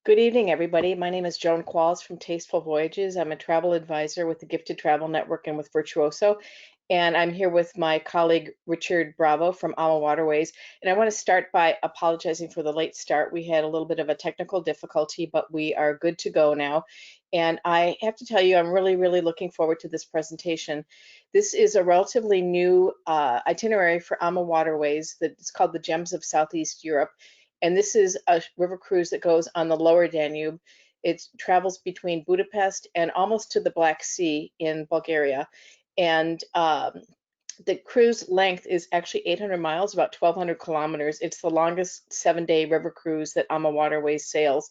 Good evening, everybody. My name is Joan Qualls from Tasteful Voyages. I'm a travel advisor with the Gifted Travel Network and with Virtuoso. And I'm here with my colleague Richard Bravo from AmaWaterways. And I want to start by apologizing for the late start. We had a little bit of a technical difficulty, but we are good to go now. And I have to tell you, I'm really looking forward to this presentation. This is a relatively new itinerary for AmaWaterways that's called the Gems of Southeast Europe. And this is a river cruise that goes on the lower Danube. It travels between Budapest and almost to the Black Sea in Bulgaria. And the cruise length is actually 800 miles, about 1,200 kilometers. It's the longest 7-day river cruise that AmaWaterways sails.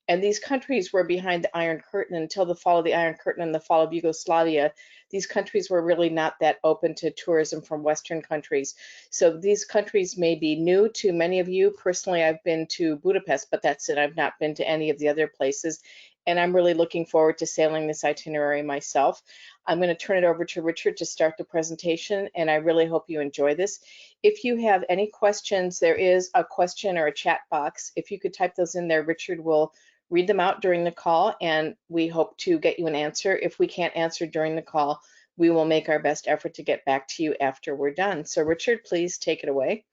And these countries were behind the Iron Curtain until the fall of the Iron Curtain and the fall of Yugoslavia. These countries were really not that open to tourism from Western countries. So these countries may be new to many of you. Personally, I've been to Budapest, but that's it. I've not been to any of the other places. And I'm really looking forward to sailing this itinerary myself. I'm going to turn it over to Richard to start the presentation, and I really hope you enjoy this. If you have any questions, there is a question or a chat box. If you could type those in there, Richard will read them out during the call, and we hope to get you an answer. If we can't answer during the call, we will make our best effort to get back to you after we're done. So Richard, please take it away.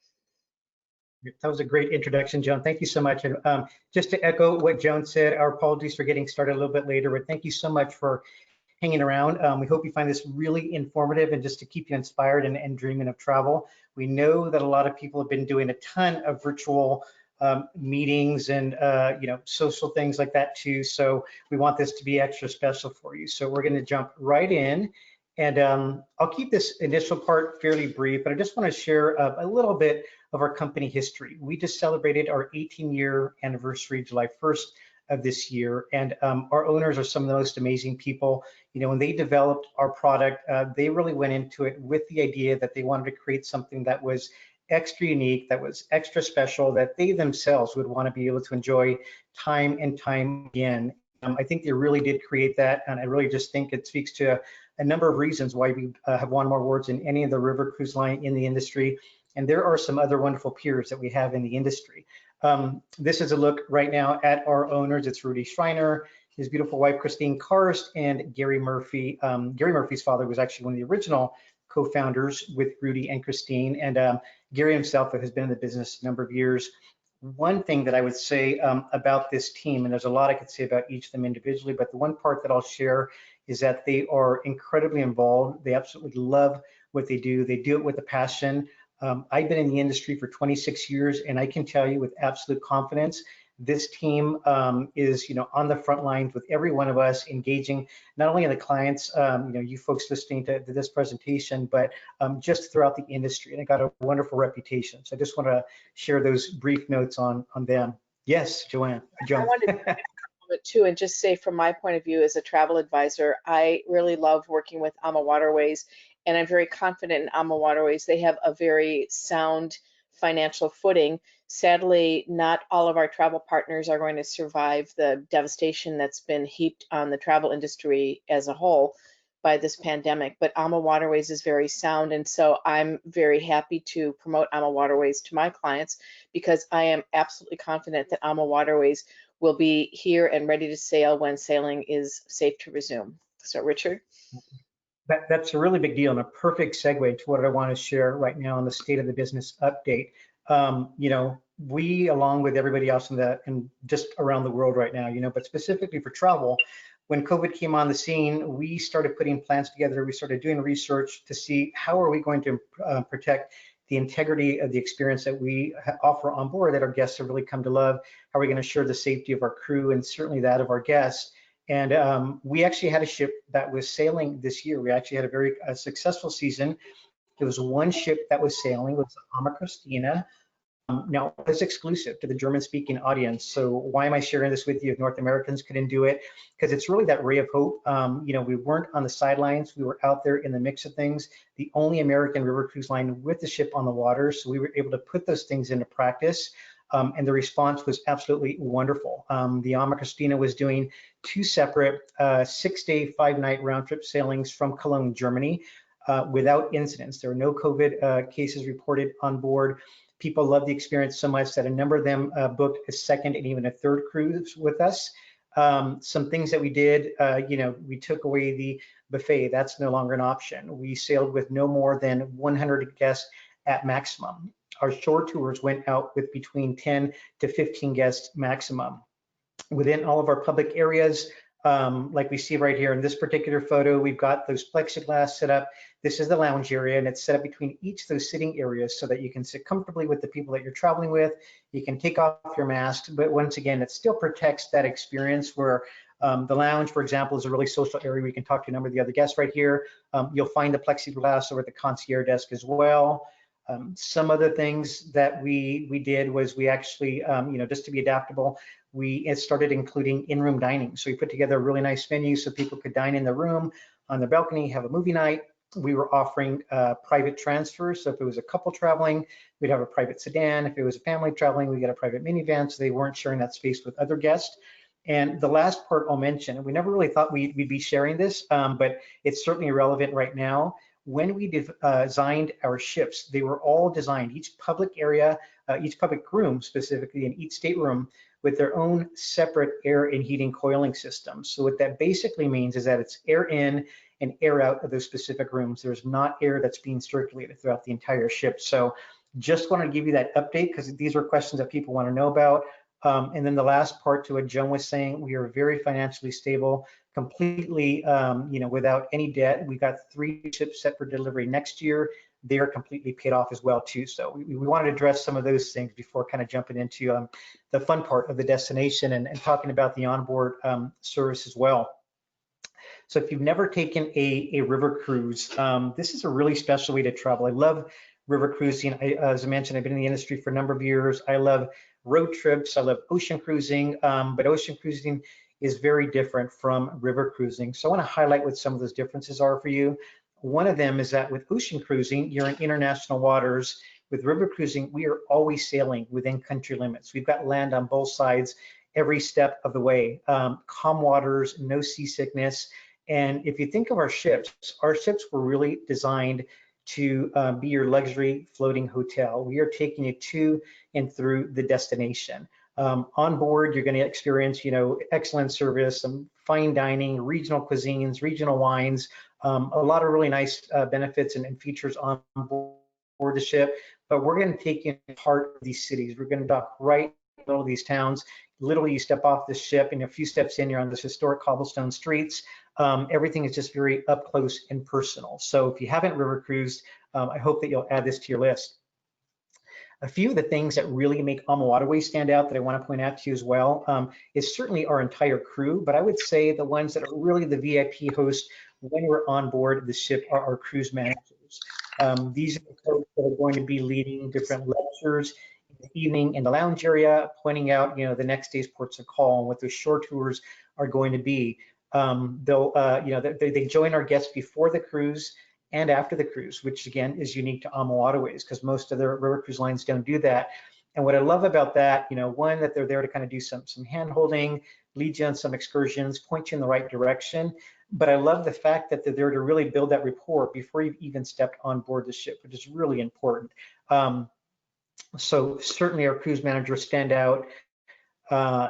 That was a great introduction, Joan. Thank you so much. And just to echo what Joan said, our apologies for getting started a little bit later, but thank you so much for hanging around. We hope you find this really informative and just to keep you inspired and dreaming of travel. We know that a lot of people have been doing a ton of virtual meetings and social things like that too. So we want this to be extra special for you. So we're going to jump right in. And I'll keep this initial part fairly brief, but I just want to share a little bit of our company history. We just celebrated our 18-year anniversary, July 1st of this year, and our owners are some of the most amazing people. You know, when they developed our product, they really went into it with the idea that they wanted to create something that was extra unique, that was extra special, that they themselves would want to be able to enjoy time and time again. I think they really did create that, and I really just think it speaks to a number of reasons why we have won more awards than any of the river cruise line in the industry. And there are some other wonderful peers that we have in the industry. This is a look right now at our owners. It's Rudy Schreiner, his beautiful wife, Christine Karst, and Gary Murphy. Gary Murphy's father was actually one of the original co-founders with Rudy and Christine. And Gary himself has been in the business a number of years. One thing that I would say about this team, and there's a lot I could say about each of them individually, but the one part that I'll share is that they are incredibly involved. They absolutely love what they do. They do it with a passion. I've been in the industry for 26 years, and I can tell you with absolute confidence, this team is, on the front lines with every one of us, engaging not only in the clients, you folks listening to this presentation, but just throughout the industry. And it got a wonderful reputation. So I just want to share those brief notes on them. Yes, Joan. I wanted to comment too, and just say from my point of view as a travel advisor, I really love working with AmaWaterways, and I'm very confident in AmaWaterways. They have a very sound financial footing. Sadly, not all of our travel partners are going to survive the devastation that's been heaped on the travel industry as a whole by this pandemic, but AmaWaterways is very sound, and so I'm very happy to promote AmaWaterways to my clients because I am absolutely confident that AmaWaterways will be here and ready to sail when sailing is safe to resume. So, Richard? That's a really big deal and a perfect segue to what I want to share right now on the State of the Business update. We, along with everybody else in just around the world right now, but specifically for travel, when COVID came on the scene, we started putting plans together. We started doing research to see how are we going to protect the integrity of the experience that we offer on board that our guests have really come to love. How are we going to ensure the safety of our crew and certainly that of our guests? And we actually had a ship that was sailing this year. We actually had a very successful season. There was one ship that was sailing, it was Ama Christina. Now, it's exclusive to the German-speaking audience. So why am I sharing this with you if North Americans couldn't do it? Because it's really that ray of hope. We weren't on the sidelines. We were out there in the mix of things. The only American river cruise line with the ship on the water. So we were able to put those things into practice. And the response was absolutely wonderful. The Ama Christina was doing 2 separate 6-day, 5-night round-trip sailings from Cologne, Germany, without incidents. There were no COVID cases reported on board. People love the experience so much that a number of them booked a second and even a third cruise with us. Some things that we did, we took away the buffet. That's no longer an option. We sailed with no more than 100 guests at maximum. Our shore tours went out with between 10 to 15 guests maximum. Within all of our public areas, like we see right here in this particular photo, we've got those plexiglass set up. This is the lounge area, and it's set up between each of those sitting areas so that you can sit comfortably with the people that you're traveling with. You can take off your mask, but once again, it still protects that experience where the lounge, for example, is a really social area. We can talk to a number of the other guests right here. You'll find the plexiglass over at the concierge desk as well. Some other things that we did was we actually, just to be adaptable, we started including in-room dining. So we put together a really nice menu so people could dine in the room, on the balcony, have a movie night. We were offering private transfers. So if it was a couple traveling, we'd have a private sedan. If it was a family traveling, we get a private minivan, so they weren't sharing that space with other guests. And the last part I'll mention, we never really thought we'd be sharing this, but it's certainly relevant right now. When we designed our ships, they were all designed, each public area, each public room specifically, and each stateroom with their own separate air and heating coiling systems. So what that basically means is that it's air in and air out of those specific rooms. There's not air that's being circulated throughout the entire ship. So just want to give you that update because these are questions that people want to know about. And then the last part to what Joan was saying, we are very financially stable, completely, without any debt. We got 3 ships set for delivery next year. They are completely paid off as well too. So we wanted to address some of those things before kind of jumping into the fun part of the destination and talking about the onboard service as well. So if you've never taken a river cruise, this is a really special way to travel. I love river cruising. As I mentioned, I've been in the industry for a number of years. I love road trips. I love ocean cruising, but ocean cruising is very different from river cruising. So I want to highlight what some of those differences are for you. One of them is that with ocean cruising, you're in international waters. With river cruising, we are always sailing within country limits. We've got land on both sides every step of the way. Calm waters, no seasickness. And if you think of our ships were really designed to be your luxury floating hotel. We are taking you to and through the destination. On board, you're going to experience, excellent service, some fine dining, regional cuisines, regional wines, a lot of really nice benefits and features on board the ship. But we're going to take you in part of these cities. We're going to dock right in the middle of these towns. Literally, you step off the ship, and a few steps in, you're on this historic cobblestone streets. Everything is just very up close and personal. So if you haven't river cruised, I hope that you'll add this to your list. A few of the things that really make AmaWaterways stand out that I want to point out to you as well is certainly our entire crew, but I would say the ones that are really the VIP hosts when we're on board the ship are our cruise managers. These are the folks that are going to be leading different lectures in the evening in the lounge area, pointing out, the next day's ports of call and what those shore tours are going to be. They join our guests before the cruise and after the cruise, which again is unique to AmaWaterways because most of the river cruise lines don't do that. And what I love about that, one, that they're there to kind of do some hand holding, lead you on some excursions, point you in the right direction. But I love the fact that they're there to really build that rapport before you've even stepped on board the ship, which is really important. So certainly our cruise managers stand out.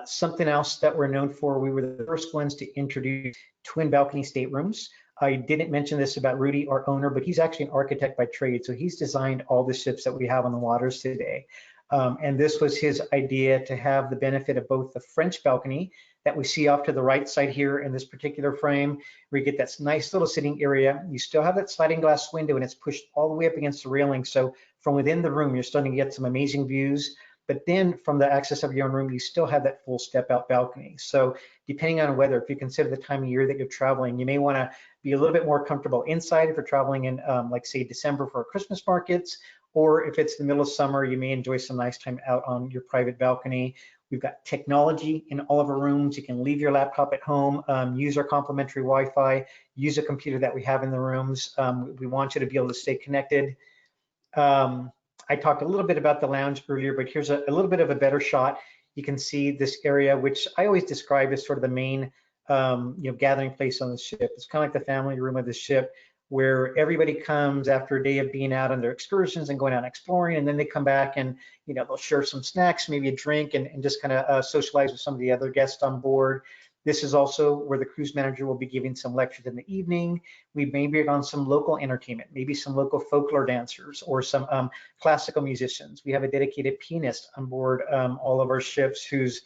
Something else that we're known for, we were the first ones to introduce twin balcony staterooms. I didn't mention this about Rudy, our owner, but he's actually an architect by trade. So he's designed all the ships that we have on the waters today. And this was his idea to have the benefit of both the French balcony that we see off to the right side here in this particular frame, where you get that nice little sitting area. You still have that sliding glass window and it's pushed all the way up against the railing. So from within the room, you're starting to get some amazing views. But then from the access of your own room, you still have that full step out balcony. So depending on weather, if you consider the time of year that you're traveling, you may want to be a little bit more comfortable inside if you're traveling in like say December for Christmas markets, or if it's the middle of summer, you may enjoy some nice time out on your private balcony. We've got technology in all of our rooms. You can leave your laptop at home, use our complimentary Wi-Fi, use a computer that we have in the rooms. We want you to be able to stay connected. I talked a little bit about the lounge earlier, but here's a little bit of a better shot. You can see this area, which I always describe as sort of the main gathering place on the ship. It's kind of like the family room of the ship. where everybody comes after a day of being out on their excursions and going out exploring, and then they come back and they'll share some snacks, maybe a drink, and just kind of socialize with some of the other guests on board. This is also where the cruise manager will be giving some lectures in the evening. We may be on some local entertainment, maybe some local folklore dancers or some classical musicians. We have a dedicated pianist on board all of our ships who's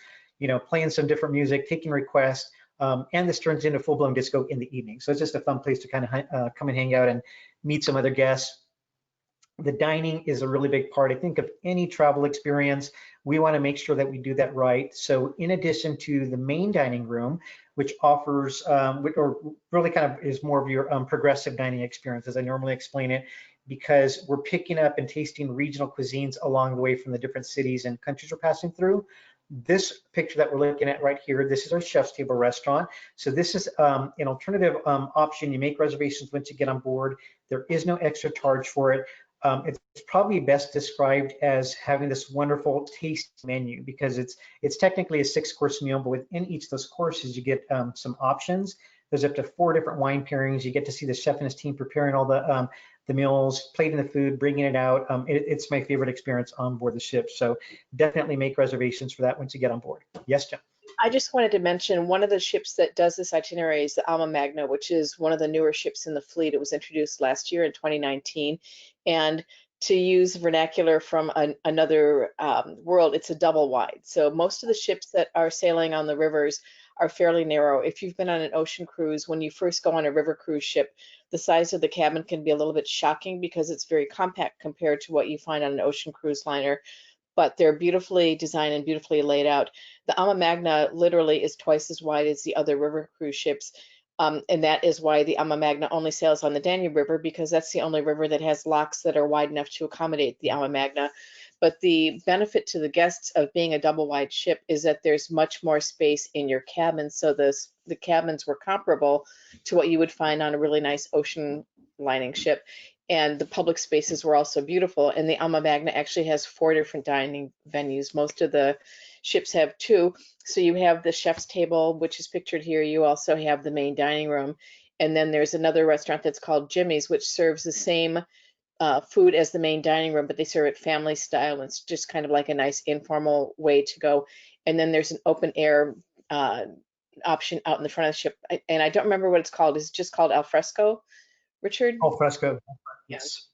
playing some different music, taking requests, and this turns into full-blown disco in the evening. So it's just a fun place to kind of come and hang out and meet some other guests. The dining is a really big part. I think of any travel experience, we want to make sure that we do that right. So in addition to the main dining room, which offers, or really kind of is more of your progressive dining experience, as I normally explain it, because we're picking up and tasting regional cuisines along the way from the different cities and countries we're passing through. This picture that we're looking at right here, this is our chef's table restaurant. So this is an alternative option. You make reservations once you get on board. There is no extra charge for it. It's probably best described as having this wonderful taste menu, because it's technically a 6-course meal, but within each of those courses, you get some options. There's up to 4 different wine pairings. You get to see the chef and his team preparing all the meals, plating the food, bringing it out. It's my favorite experience on board the ship. So definitely make reservations for that once you get on board. Yes, Jen? I just wanted to mention one of the ships that does this itinerary is the AmaMagna, which is one of the newer ships in the fleet. It was introduced last year in 2019. And to use vernacular from another world, it's a double wide. So most of the ships that are sailing on the rivers are fairly narrow. If you've been on an ocean cruise, when you first go on a river cruise ship, the size of the cabin can be a little bit shocking because it's very compact compared to what you find on an ocean cruise liner, but they're beautifully designed and beautifully laid out. The AmaMagna literally is twice as wide as the other river cruise ships. And that is why the AmaMagna only sails on the Danube River, because that's the only river that has locks that are wide enough to accommodate the AmaMagna. But the benefit to the guests of being a double wide ship is that there's much more space in your cabin. So the cabins were comparable to what you would find on a really nice ocean lining ship. And the public spaces were also beautiful. And the AmaMagna actually has 4 different dining venues. Most of the ships have 2. So you have the chef's table, which is pictured here. You also have the main dining room. And then there's another restaurant that's called Jimmy's, which serves the same food as the main dining room, but they serve it family style. And it's just kind of like a nice informal way to go. And then there's an open air option out in the front of the ship. And I don't remember what it's called. Is it just called al fresco, Richard? Al fresco, yes.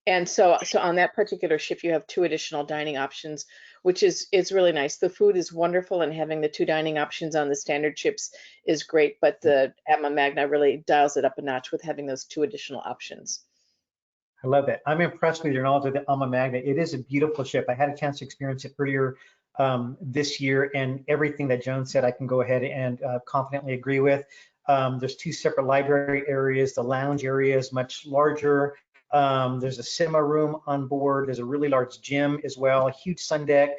And so on that particular ship, you have 2 additional dining options, which is really nice. The food is wonderful, and having the 2 dining options on the standard ships is great, but the AmaMagna really dials it up a notch with having those 2 additional options. I love it. I'm impressed with your knowledge of the AmaMagna. It is a beautiful ship. I had a chance to experience it earlier this year, and everything that Joan said, I can go ahead and confidently agree with. There's 2 separate library areas. The lounge area is much larger. There's a cinema room on board. There's a really large gym as well, a huge sun deck.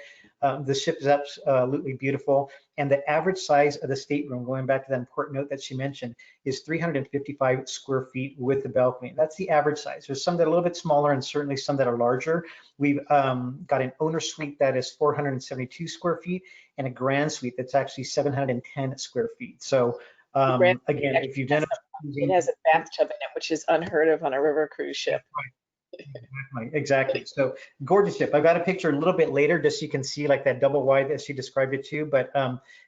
The ship is absolutely beautiful. And the average size of the stateroom, going back to that important note that she mentioned, is 355 square feet with the balcony. That's the average size. There's some that are a little bit smaller and certainly some that are larger. We've got an owner suite that is 472 square feet and a grand suite that's actually 710 square feet. So again, if you've done it has a bathtub in it, which is unheard of on a river cruise ship. Exactly. So gorgeous ship. I've got a picture a little bit later just so you can see like that double wide that she described it to, but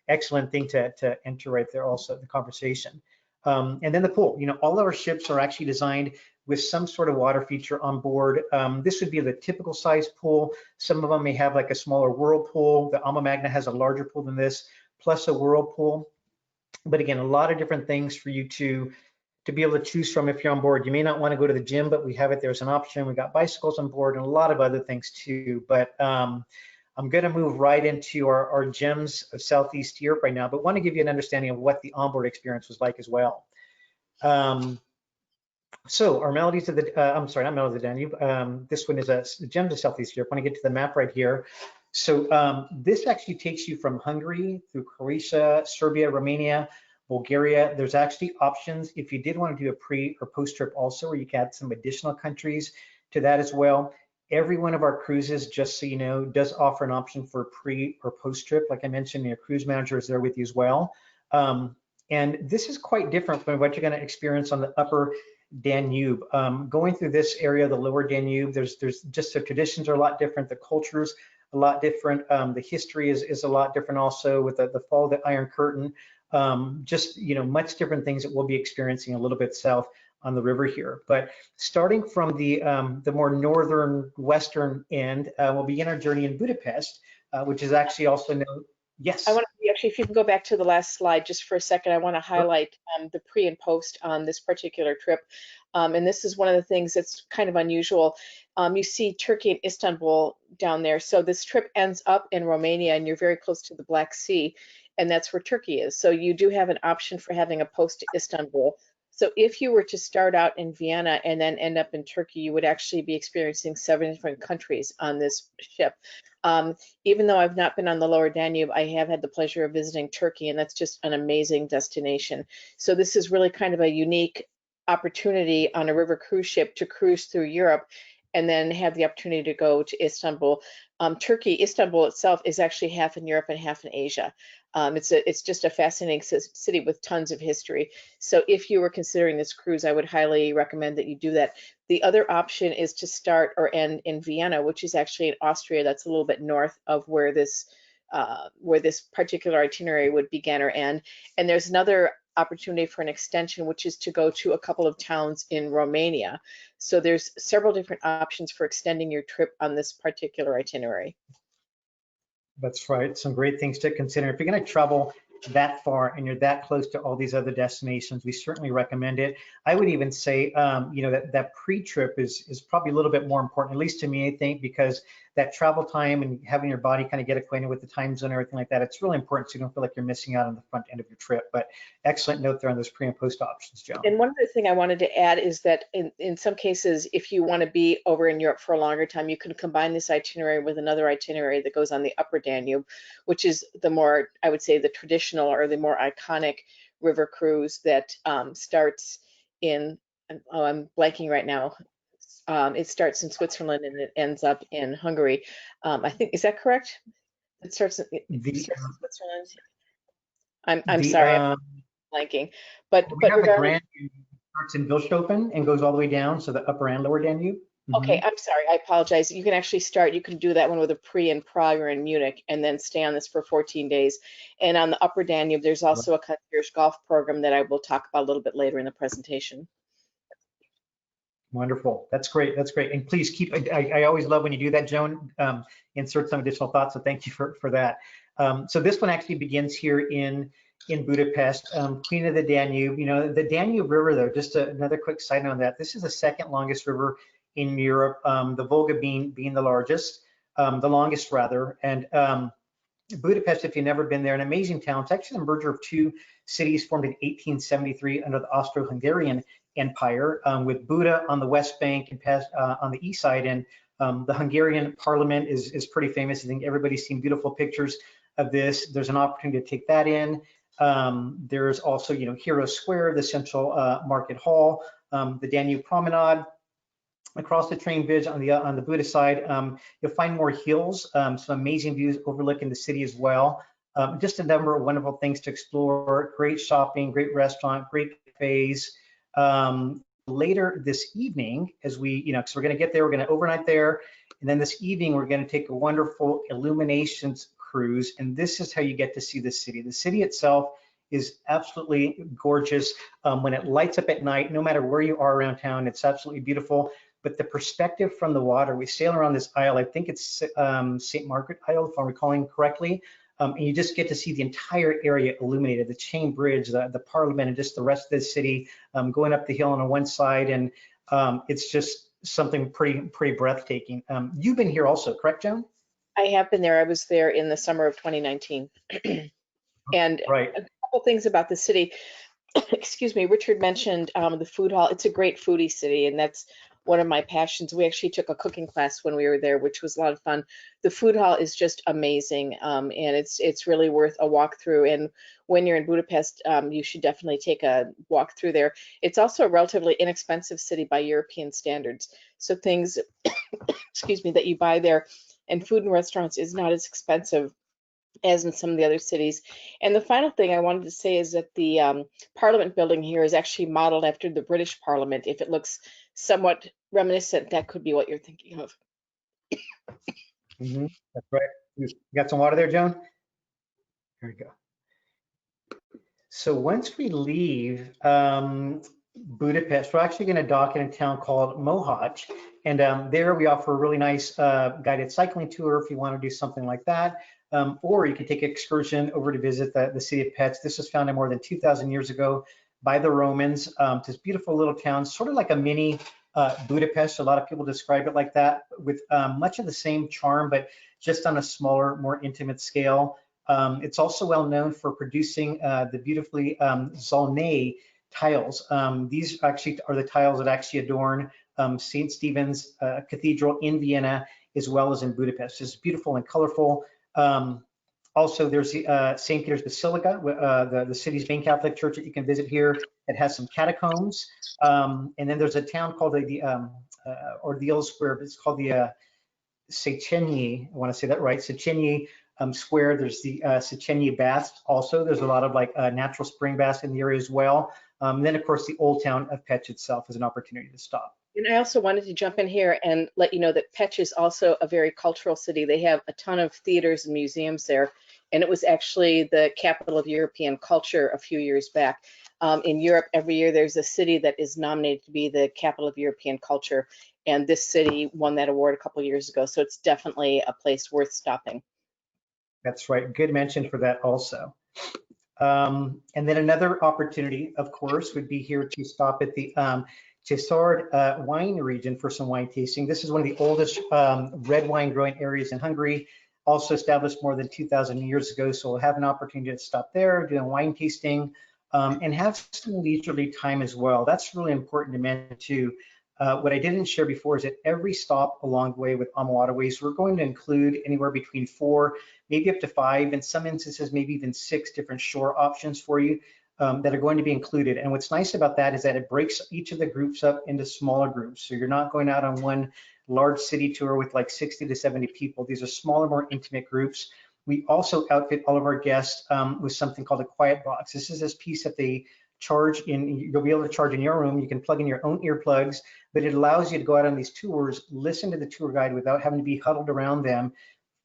excellent thing to enter right there also in the conversation. And then the pool, all of our ships are actually designed with some sort of water feature on board. This would be the typical size pool. Some of them may have like a smaller whirlpool. The AmaMagna has a larger pool than this, plus a whirlpool. But again, a lot of different things for you to be able to choose from if you're on board. You may not want to go to the gym, but we have it. There's an option. We got bicycles on board and a lot of other things too. But I'm going to move right into our gems of Southeast Europe right now, but want to give you an understanding of what the onboard experience was like as well. So our melodies of the, I'm sorry, not Melodies of the Danube. This one is the gems of Southeast Europe. I want to get to the map right here. So this actually takes you from Hungary through Croatia, Serbia, Romania, Bulgaria. There's actually options if you did want to do a pre or post trip also, where you can add some additional countries to that as well. Every one of our cruises, just so you know, does offer an option for pre or post trip. Like I mentioned, your cruise manager is there with you as well. And this is quite different from what you're going to experience on the upper Danube. Going through this area, the lower Danube, there's just the traditions are a lot different, the cultures a lot different, the history is a lot different also with the fall of the Iron Curtain. Just, much different things that we'll be experiencing a little bit south on the river here. But starting from the more northern western end, we'll begin our journey in Budapest, which is actually also known. Yes. I want to actually, if you can go back to the last slide just for a second, I want to highlight the pre and post on this particular trip. And this is one of the things that's kind of unusual. You see Turkey and Istanbul down there. So this trip ends up in Romania and you're very close to the Black Sea, and that's where Turkey is. So you do have an option for having a post to Istanbul. So if you were to start out in Vienna and then end up in Turkey, you would actually be experiencing 7 different countries on this ship. Even though I've not been on the lower Danube, I have had the pleasure of visiting Turkey, and that's just an amazing destination. So this is really kind of a unique opportunity on a river cruise ship to cruise through Europe and then have the opportunity to go to Istanbul. Turkey, Istanbul itself is actually half in Europe and half in Asia. It's just a fascinating city with tons of history. So if you were considering this cruise, I would highly recommend that you do that. The other option is to start or end in Vienna, which is actually in Austria. That's a little bit north of where this particular itinerary would begin or end. And there's another opportunity for an extension, which is to go to a couple of towns in Romania. So there's several different options for extending your trip on this particular itinerary. That's right. Some great things to consider. If you're going to travel that far and you're that close to all these other destinations, we certainly recommend it. I would even say, that pre-trip is probably a little bit more important, at least to me, I think, because that travel time and having your body kind of get acquainted with the time zone and everything like that, it's really important so you don't feel like you're missing out on the front end of your trip. But excellent note there on those pre and post options, Joan. And one other thing I wanted to add is that in some cases, if you want to be over in Europe for a longer time, you can combine this itinerary with another itinerary that goes on the upper Danube, which is the more, I would say, the traditional or the more iconic river cruise that starts in, I'm blanking right now. It starts in Switzerland and it ends up in Hungary. I think, is that correct? It starts in Switzerland. I'm sorry, I'm blanking. But the Grand starts in Vilshofen and goes all the way down, so the upper and lower Danube. Okay, I'm sorry, I apologize. You can actually start, you can do that one with a pre in Prague or in Munich and then stay on this for 14 days. And on the upper Danube, there's also a concierge golf program that I will talk about a little bit later in the presentation. Wonderful. That's great. That's great. And please keep, I always love when you do that, Joan, insert some additional thoughts. So thank you for that. So this one actually begins here in Budapest, Queen of the Danube. The Danube River, though, just another quick side note on that. This is the second longest river in Europe, the Volga being the largest, the longest rather. And Budapest, if you've never been there, an amazing town. It's actually the merger of two cities formed in 1873 under the Austro-Hungarian Empire, with Buda on the west bank and Pest on the east side. And the Hungarian parliament is pretty famous. I think everybody's seen beautiful pictures of this. There's an opportunity to take that in. There's also, Hero Square, the central market hall, the Danube Promenade. Across the train bridge on the Buda side, you'll find more hills, some amazing views overlooking the city as well. Just a number of wonderful things to explore. Great shopping, great restaurant, great cafes. Later this evening, as we, because we're going to get there, we're going to overnight there, and then this evening we're going to take a wonderful illuminations cruise, and this is how you get to see the city. The city itself is absolutely gorgeous. When it lights up at night, no matter where you are around town, it's absolutely beautiful. But the perspective from the water, we sail around this isle, I think it's St. Margaret Isle, if I'm recalling correctly, and you just get to see the entire area illuminated, the chain bridge, the parliament, and just the rest of the city going up the hill on one side, and it's just something pretty breathtaking. You've been here also, correct, Joan? I have been there. I was there in the summer of 2019. And right. A couple things about the city. Excuse me, Richard mentioned the food hall. It's a great foodie city, and that's one of my passions. We actually took a cooking class when we were there, which was a lot of fun. The food hall is just amazing, and it's really worth a walk through. And when you're in Budapest, you should definitely take a walk through there. It's also a relatively inexpensive city by European standards. So things, excuse me, that you buy there, and food in restaurants is not as expensive as in some of the other cities. And the final thing I wanted to say is that the Parliament building here is actually modeled after the British Parliament. If it looks somewhat reminiscent, that could be what you're thinking of. That's right. You got some water there, Joan? There we go. So once we leave Budapest, we're actually going to dock in a town called Mohacs, and there we offer a really nice guided cycling tour if you want to do something like that, or you can take an excursion over to visit the city of Pets. This was founded more than 2,000 years ago by the Romans. It's this beautiful little town, sort of like a mini Budapest. A lot of people describe it like that, with much of the same charm, but just on a smaller, more intimate scale. It's also well known for producing the beautifully Zolnay tiles. These actually are the tiles that actually adorn St. Stephen's Cathedral in Vienna, as well as in Budapest. It's beautiful and colorful. Also, there's the St. Peter's Basilica, the city's main Catholic church that you can visit here. It has some catacombs. And then there's a town called the Ordeals, where it's called the Sechenyi, I want to say that right, Sechenyi Square. There's the Sechenyi baths also. There's a lot of like natural spring baths in the area as well. And then of course the old town of Pech itself is an opportunity to stop. And I also wanted to jump in here and let you know that Pech is also a very cultural city. They have a ton of theaters and museums there, and it was actually the capital of European culture a few years back. In Europe, every year there's a city that is nominated to be the capital of European culture, and this city won that award a couple of years ago, so it's definitely a place worth stopping. That's right, good mention for that also. And then another opportunity, of course, would be here to stop at the Csárdai wine region for some wine tasting. This is one of the oldest red wine growing areas in Hungary, also established more than 2,000 years ago. So we'll have an opportunity to stop there, do a wine tasting, and have some leisurely time as well. That's really important to mention too. What I didn't share before is that every stop along the way with AmaWaterways, we're going to include anywhere between 4, maybe up to 5, in some instances, maybe even 6 different shore options for you that are going to be included. And what's nice about that is that it breaks each of the groups up into smaller groups. So you're not going out on one large city tour with like 60 to 70 people. These are smaller, more intimate groups. We also outfit all of our guests with something called a quiet box. This is this piece that they charge in, you'll be able to charge in your room. You can plug in your own earplugs, but it allows you to go out on these tours, listen to the tour guide without having to be huddled around them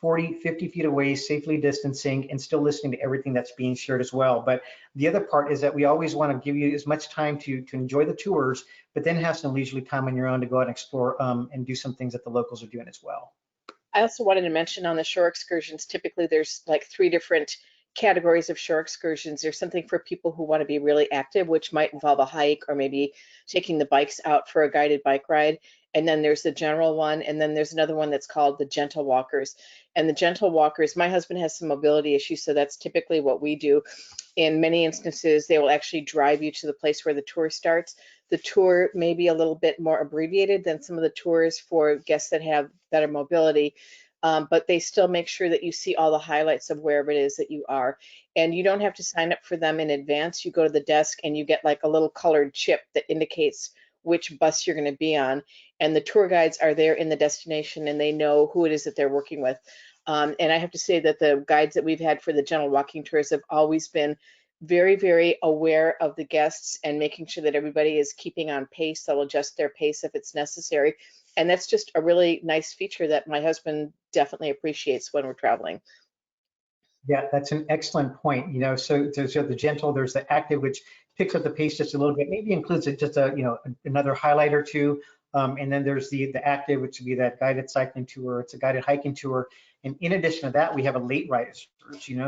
40, 50 feet away, safely distancing, and still listening to everything that's being shared as well. But the other part is that we always want to give you as much time to enjoy the tours, but then have some leisurely time on your own to go out and explore and do some things that the locals are doing as well. I also wanted to mention on the shore excursions, typically there's like 3 different categories of shore excursions. There's something for people who want to be really active, which might involve a hike or maybe taking the bikes out for a guided bike ride. And then there's the general one. And then there's another one that's called the gentle walkers. And the gentle walkers, my husband has some mobility issues, so that's typically what we do. In many instances, they will actually drive you to the place where the tour starts. The tour may be a little bit more abbreviated than some of the tours for guests that have better mobility. But they still make sure that you see all the highlights of wherever it is that you are. And you don't have to sign up for them in advance. You go to the desk and you get like a little colored chip that indicates which bus you're going to be on. And the tour guides are there in the destination and they know who it is that they're working with. And I have to say that the guides that we've had for the gentle walking tours have always been very, very aware of the guests and making sure that everybody is keeping on pace. They'll adjust their pace if it's necessary. And that's just a really nice feature that my husband definitely appreciates when we're traveling. Yeah, that's an excellent point. So there's the gentle, there's the active, which picks up the pace just a little bit, maybe includes just another highlight or two. And then there's the active, which would be that guided cycling tour. It's a guided hiking tour. And in addition to that, we have a late riser.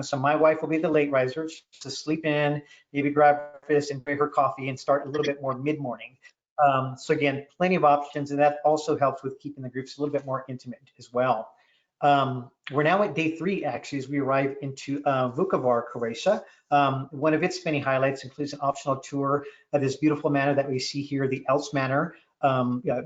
So my wife will be the late riser to sleep in, maybe grab breakfast and drink her coffee and start a little bit more mid-morning. So again, plenty of options, and that also helps with keeping the groups a little bit more intimate as well. We're now at day 3, actually, as we arrive into Vukovar, Croatia. One of its many highlights includes an optional tour of this beautiful manor that we see here, the Elst Manor,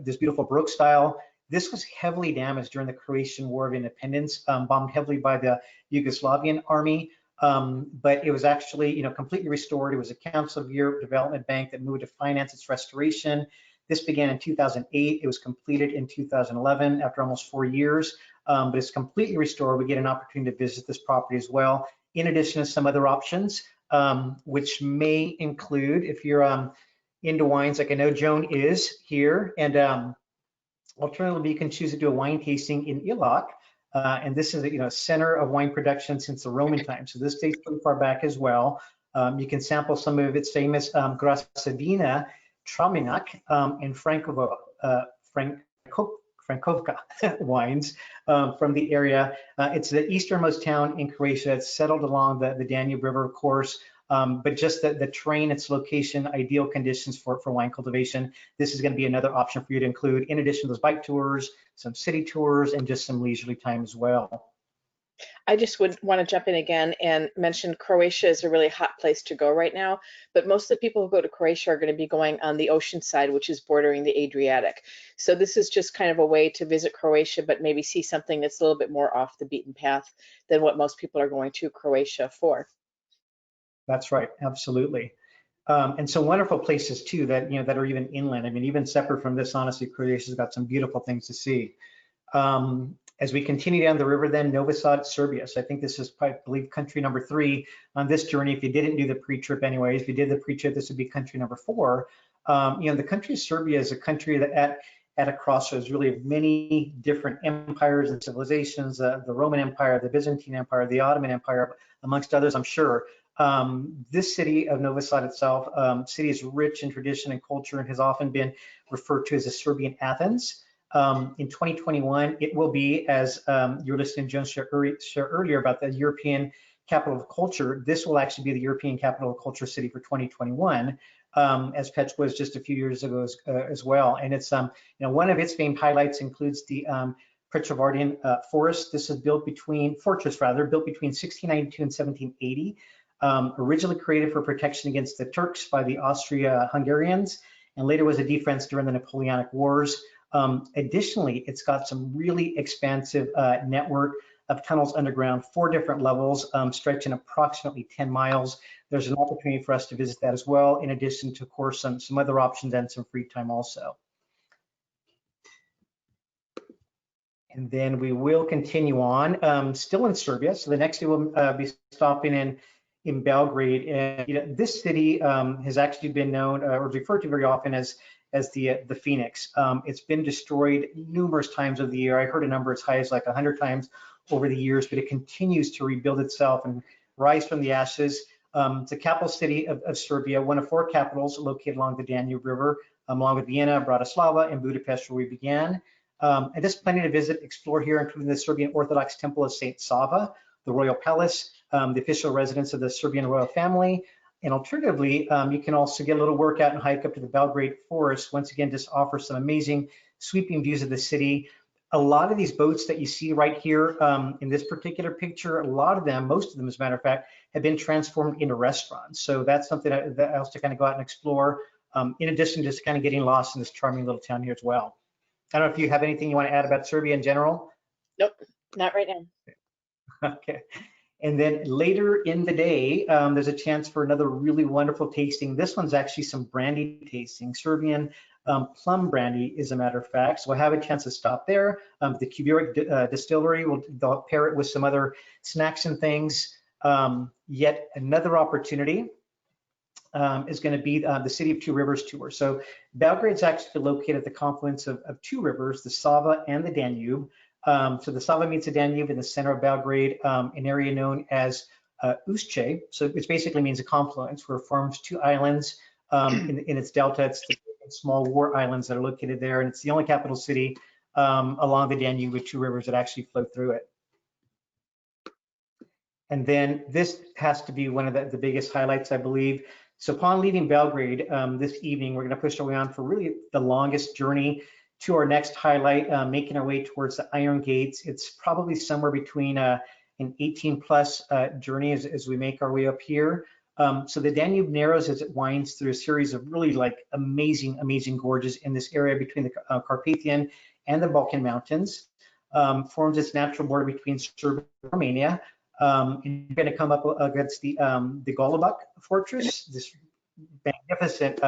this beautiful Baroque style. This was heavily damaged during the Croatian War of Independence, bombed heavily by the Yugoslavian army. But it was actually, completely restored. It was a Council of Europe Development Bank that moved to finance its restoration. This began in 2008. It was completed in 2011 after almost 4 years. but it's completely restored. We get an opportunity to visit this property as well, in addition to some other options, which may include, if you're into wines, like I know Joan is here, and alternatively, you can choose to do a wine tasting in Ilok. And this is a center of wine production since the Roman times. So this dates pretty far back as well. You can sample some of its famous Grasavina, Traminak, and Frankovka wines from the area. It's the easternmost town in Croatia. It's settled along the Danube River, of course. But just the terrain, its location, ideal conditions for wine cultivation. This is going to be another option for you to include, in addition to those bike tours, some city tours, and just some leisurely time as well. I just would want to jump in again and mention Croatia is a really hot place to go right now, but most of the people who go to Croatia are going to be going on the ocean side, which is bordering the Adriatic. So this is just kind of a way to visit Croatia, but maybe see something that's a little bit more off the beaten path than what most people are going to Croatia for. That's right, absolutely. And some wonderful places too that that are even inland. I mean, even separate from this, honestly, Croatia's got some beautiful things to see. As we continue down the river, then Novi Sad, Serbia. So I think this is, I believe, country number 3 on this journey. If you didn't do the pre-trip anyways, if you did the pre-trip, this would be country number 4. The country of Serbia is a country that at a crossroads really of many different empires and civilizations, the Roman Empire, the Byzantine Empire, the Ottoman Empire, amongst others, I'm sure. This city of Novi Sad itself, city is rich in tradition and culture and has often been referred to as the Serbian Athens. In 2021, it will be, as you were listening to Joan share earlier about the European capital of culture, this will actually be the European capital of culture city for 2021, as Pech was just a few years ago as well. And it's, one of its main highlights includes the Petrovardian forest. This is fortress built between 1692 and 1780. Originally created for protection against the Turks by the Austria-Hungarians, and later was a defense during the Napoleonic Wars. Additionally, it's got some really expansive network of tunnels underground, 4 different levels, stretching approximately 10 miles. There's an opportunity for us to visit that as well, in addition to, of course, some other options and some free time also. And then we will continue on, still in Serbia. So the next day we'll be stopping in Belgrade. And this city has actually been known or referred to very often as the Phoenix. It's been destroyed numerous times of the year. I heard a number as high as like 100 times over the years, but it continues to rebuild itself and rise from the ashes. It's the capital city of Serbia, one of 4 capitals located along the Danube River, along with Vienna, Bratislava, and Budapest, where we began. And there's plenty to visit, explore here, including the Serbian Orthodox Temple of St. Sava, the Royal Palace, the official residence of the Serbian royal family. And alternatively, you can also get a little workout and hike up to the Belgrade Forest. Once again, just offers some amazing sweeping views of the city. A lot of these boats that you see right here in this particular picture, most of them, as a matter of fact, have been transformed into restaurants. So that's something else to kind of go out and explore, in addition to just kind of getting lost in this charming little town here as well. I don't know if you have anything you want to add about Serbia in general. Nope, not right now. Okay. And then later in the day, there's a chance for another really wonderful tasting. This one's actually some brandy tasting, Serbian plum brandy, as a matter of fact. So we'll have a chance to stop there. The Kuburic distillery, they'll pair it with some other snacks and things. Yet another opportunity is going to be the City of Two Rivers tour. So Belgrade's actually located at the confluence of 2 rivers, the Sava and the Danube. So the Sava meets the Danube in the center of Belgrade, an area known as Usce, so which basically means a confluence, where it forms 2 islands in its delta. It's the small war islands that are located there, and it's the only capital city along the Danube with 2 rivers that actually flow through it. And then this has to be one of the biggest highlights, I believe. So upon leaving Belgrade this evening, we're going to push our way on for really the longest journey to our next highlight, making our way towards the Iron Gates. It's probably somewhere between an 18+ journey as we make our way up here. So the Danube narrows as it winds through a series of really amazing gorges in this area between the Carpathian and the Balkan Mountains. Forms its natural border between Serbia and Romania. And you're going to come up against the Golubac Fortress, this magnificent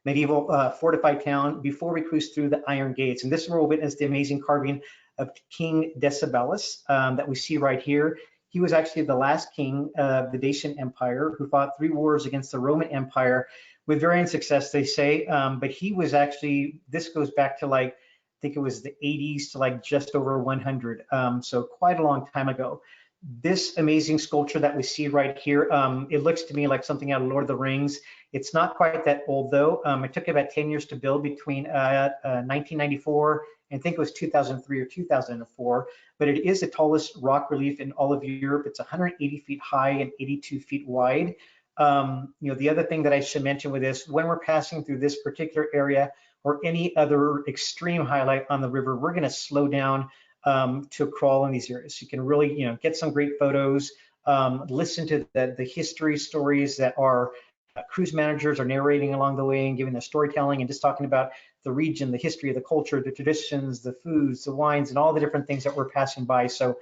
medieval fortified town, before we cruise through the Iron Gates. And this is where we'll witness the amazing carving of King Decebalus that we see right here. He was actually the last king of the Dacian Empire who fought 3 wars against the Roman Empire with varying success, they say. But he was actually, this goes back to like, I think it was the 80s to like just over 100. So quite a long time ago. This amazing sculpture that we see right here, it looks to me like something out of Lord of the Rings. It's not quite that old though. It took about 10 years to build between 1994 and I think it was 2003 or 2004, but it is the tallest rock relief in all of Europe. It's 180 feet high and 82 feet wide. The other thing that I should mention with this, when we're passing through this particular area or any other extreme highlight on the river, we're going to slow down to crawl in these areas. You can really, get some great photos, listen to the history stories that our cruise managers are narrating along the way and giving the storytelling and just talking about the region, the history, the culture, the traditions, the foods, the wines, and all the different things that we're passing by. So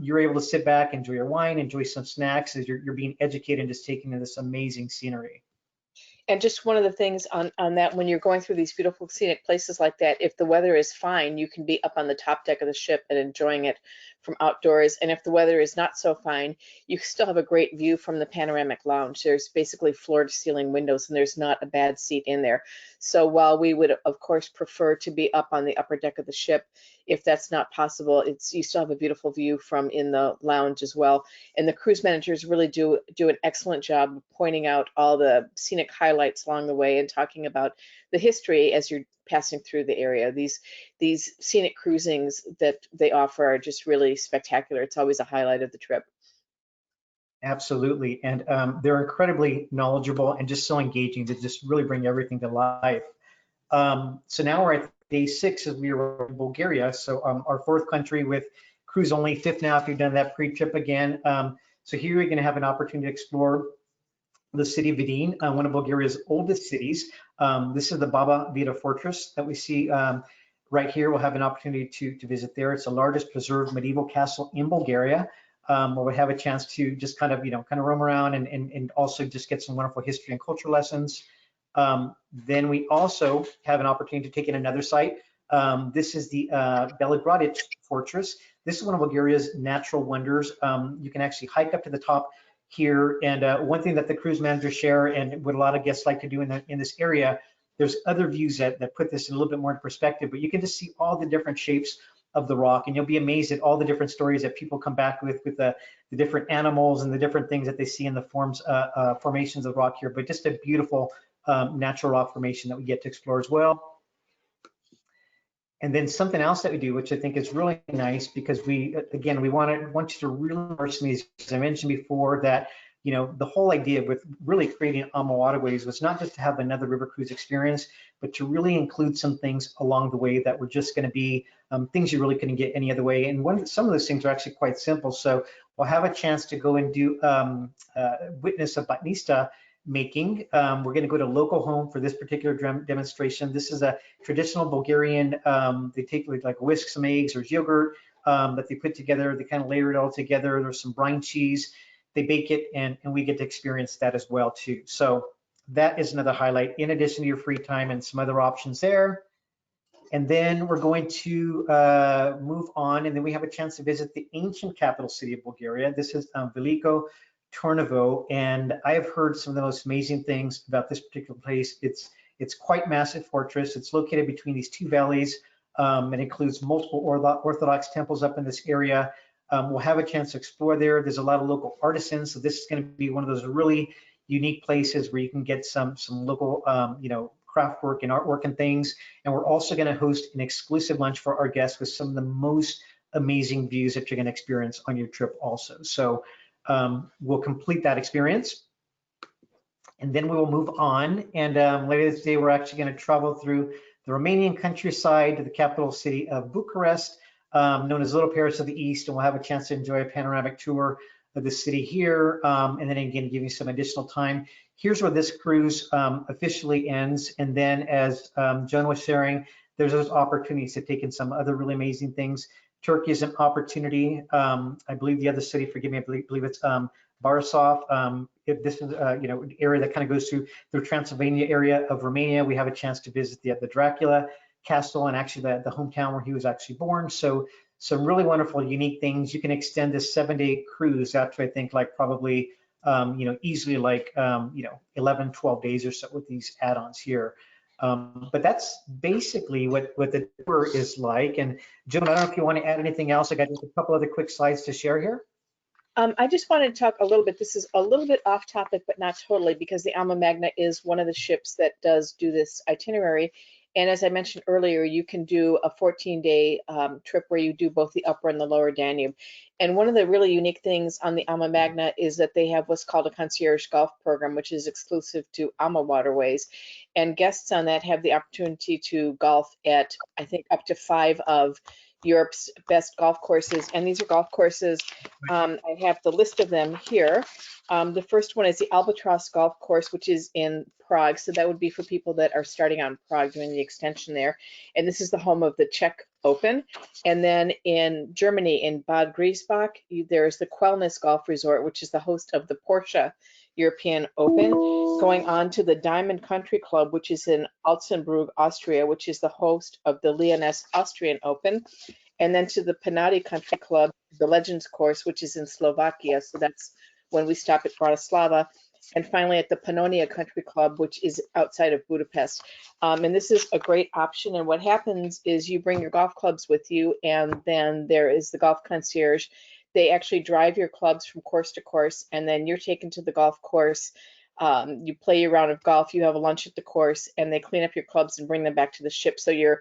you're able to sit back, enjoy your wine, enjoy some snacks as you're being educated and just taking in this amazing scenery. And just one of the things on that, when you're going through these beautiful scenic places like that, if the weather is fine, you can be up on the top deck of the ship and enjoying it from outdoors. And if the weather is not so fine, you still have a great view from the panoramic lounge. There's basically floor to ceiling windows and there's not a bad seat in there. So while we would of course prefer to be up on the upper deck of the ship, if that's not possible, you still have a beautiful view from in the lounge as well. And the cruise managers really do an excellent job of pointing out all the scenic highlights along the way and talking about the history as you're passing through the area. These scenic cruisings that they offer are just really spectacular. It's always a highlight of the trip. Absolutely, and they're incredibly knowledgeable and just so engaging to just really bring everything to life. So now we're at day 6 as we were in Bulgaria. So our 4th country with cruise only, 5th now if you've done that pre-trip again. So here you're going to have an opportunity to explore the city of Vidin, one of Bulgaria's oldest cities. This is the Baba Vita Fortress that we see right here. We'll have an opportunity to visit there. It's the largest preserved medieval castle in Bulgaria. Where we have a chance to just kind of roam around and also just get some wonderful history and culture lessons. Then we also have an opportunity to take in another site. This is the Belgrade Fortress. This is one of Bulgaria's natural wonders. You can actually hike up to the top here. And one thing that the cruise managers share and what a lot of guests like to do in this area, there's other views that put this in a little bit more in perspective, but you can just see all the different shapes of the rock, and you'll be amazed at all the different stories that people come back with the different animals and the different things that they see in the formations of rock here. But just a beautiful natural rock formation that we get to explore as well. And then something else that we do, which I think is really nice, because we want you to really immerse in these. As I mentioned before, that the whole idea with really creating AmaWaterways was not just to have another river cruise experience, but to really include some things along the way that were just going to be things you really couldn't get any other way. And some of those things are actually quite simple. So we'll have a chance to go and do witness a batnista making. We're going to go to local home for this particular demonstration. This is a traditional Bulgarian, they take like whisk some eggs or yogurt that they put together. They kind of layer it all together. There's some brine cheese. They bake it, and we get to experience that as well too. So that is another highlight in addition to your free time and some other options there. And then we're going to move on, and then we have a chance to visit the ancient capital city of Bulgaria. This is Veliko Tarnovo, and I have heard some of the most amazing things about this particular place. It's quite massive fortress. It's located between these 2 valleys. It includes multiple Orthodox temples up in this area. We'll have a chance to explore there. There's a lot of local artisans, so this is going to be one of those really unique places where you can get some local, craft work and artwork and things. And we're also going to host an exclusive lunch for our guests with some of the most amazing views that you're going to experience on your trip also. So we'll complete that experience, and then we will move on. And later this day, we're actually going to travel through the Romanian countryside to the capital city of Bucharest, known as Little Paris of the East, and we'll have a chance to enjoy a panoramic tour of the city here, and then again give you some additional time. Here's where this cruise officially ends, and then as Joan was sharing, there's those opportunities to take in some other really amazing things. Turkey is an opportunity. I believe the other city, forgive me, I believe it's Borisov. This is an area that kind of goes through the Transylvania area of Romania. We have a chance to visit the Dracula castle and actually the hometown where he was actually born. So some really wonderful, unique things. You can extend this 7-day cruise out to, I think, like probably, easily like, 11, 12 days or so with these add-ons here. But that's basically what the tour is like. And Joan, I don't know if you want to add anything else. I got just a couple other quick slides to share here. I just wanted to talk a little bit. This is a little bit off topic, but not totally, because the AmaMagna is one of the ships that does do this itinerary. And as I mentioned earlier, you can do a 14-day trip where you do both the upper and the lower Danube. And one of the really unique things on the AmaMagna is that they have what's called a concierge golf program, which is exclusive to AmaWaterways. And guests on that have the opportunity to golf at, I think, up to 5 of Europe's best golf courses. And these are golf courses, I have the list of them here. The first one is the Albatross Golf Course, which is in Prague. So that would be for people that are starting on Prague, doing the extension there. And this is the home of the Czech Open. And then in Germany, in Bad Griesbach, there's the Quellness Golf Resort, which is the host of the Porsche European Open. Going on to the Diamond Country Club, which is in Altenburg, Austria, which is the host of the Leoness Austrian Open. And then to the Panati Country Club, the Legends Course, which is in Slovakia. So that's when we stop at Bratislava. And finally at the Pannonia Country Club, which is outside of Budapest. And this is a great option. And what happens is you bring your golf clubs with you, and then there is the golf concierge. They actually drive your clubs from course to course, and then you're taken to the golf course. You play your round of golf, you have a lunch at the course, and they clean up your clubs and bring them back to the ship. So your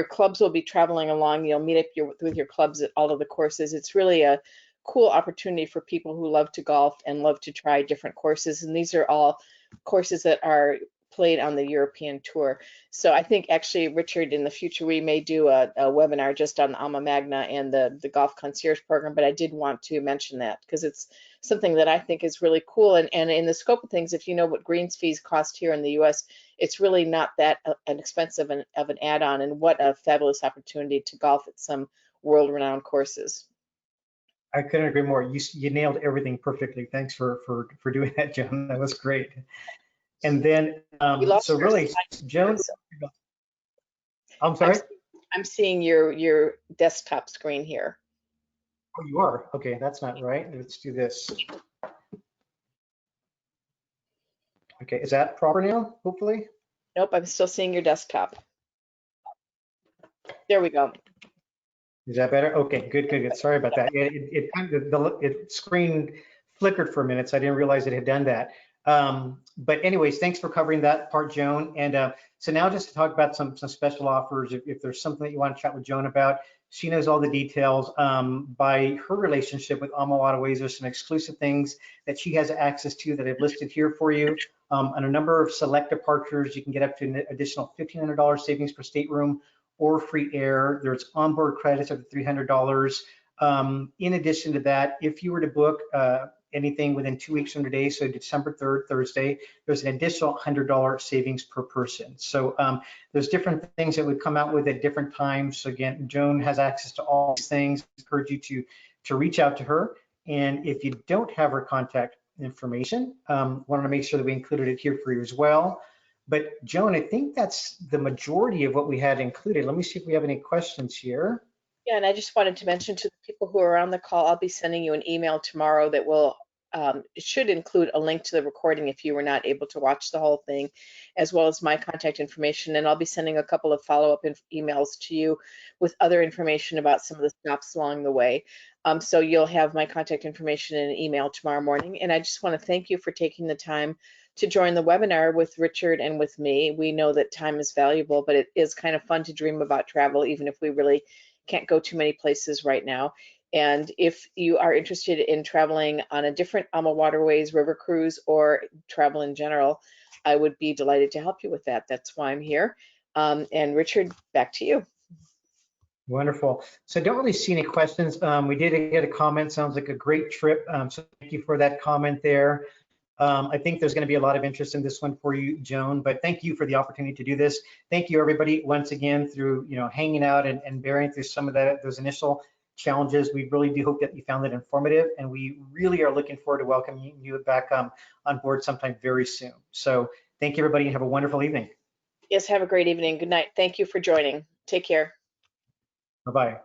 clubs will be traveling along. You'll meet up with your clubs at all of the courses. It's really a cool opportunity for people who love to golf and love to try different courses. And these are all courses that are played on the European tour. So I think actually, Richard, in the future, we may do a webinar just on the AmaMagna and the Golf Concierge program, but I did want to mention that because it's something that I think is really cool. And in the scope of things, if you know what greens fees cost here in the US, it's really not that an expensive of an add-on, and what a fabulous opportunity to golf at some world-renowned courses. I couldn't agree more. You nailed everything perfectly. Thanks for doing that, Joan. That was great. And then, so really, Joan, I'm sorry? I'm seeing your desktop screen here. Oh, you are? Okay, that's not right. Let's do this. Okay, is that proper now, hopefully? Nope, I'm still seeing your desktop. There we go. Is that better? Okay, good. Sorry about that. It kind of, the screen flickered for a minute, so I didn't realize it had done that. But anyways, thanks for covering that part, Joan. And so now just to talk about some special offers, if there's something that you want to chat with Joan about, she knows all the details. By her relationship with AmaWaterways, there's some exclusive things that she has access to that I've listed here for you. On a number of select departures, you can get up to an additional $1,500 savings per stateroom or free air. There's onboard credits of $300. In addition to that, if you were to book anything within 2 weeks from today, so December 3rd, Thursday, there's an additional $100 savings per person. So there's different things that would come out with at different times. So again, Joan has access to all these things. I encourage you to reach out to her. And if you don't have her contact information, wanted to make sure that we included it here for you as well. But Joan, I think that's the majority of what we had included. Let me see if we have any questions here. Yeah, and I just wanted to mention to the people who are on the call, I'll be sending you an email tomorrow that will, it should include a link to the recording if you were not able to watch the whole thing, as well as my contact information. And I'll be sending a couple of follow-up emails to you with other information about some of the stops along the way. So you'll have my contact information in an email tomorrow morning. And I just want to thank you for taking the time to join the webinar with Richard and with me. We know that time is valuable, but it is kind of fun to dream about travel, even if we really can't go too many places right now. And if you are interested in traveling on a different AmaWaterways river cruise or travel in general, I would be delighted to help you with that. That's why I'm here. And Richard, back to you. Wonderful. So I don't really see any questions. We did get a comment. Sounds like a great trip. So thank you for that comment there. I think there's going to be a lot of interest in this one for you, Joan, but thank you for the opportunity to do this. Thank you, everybody, once again, through hanging out and bearing through some of those initial challenges. We really do hope that you found it informative, and we really are looking forward to welcoming you back on board sometime very soon. So thank you, everybody, and have a wonderful evening. Yes, have a great evening. Good night. Thank you for joining. Take care. Bye-bye.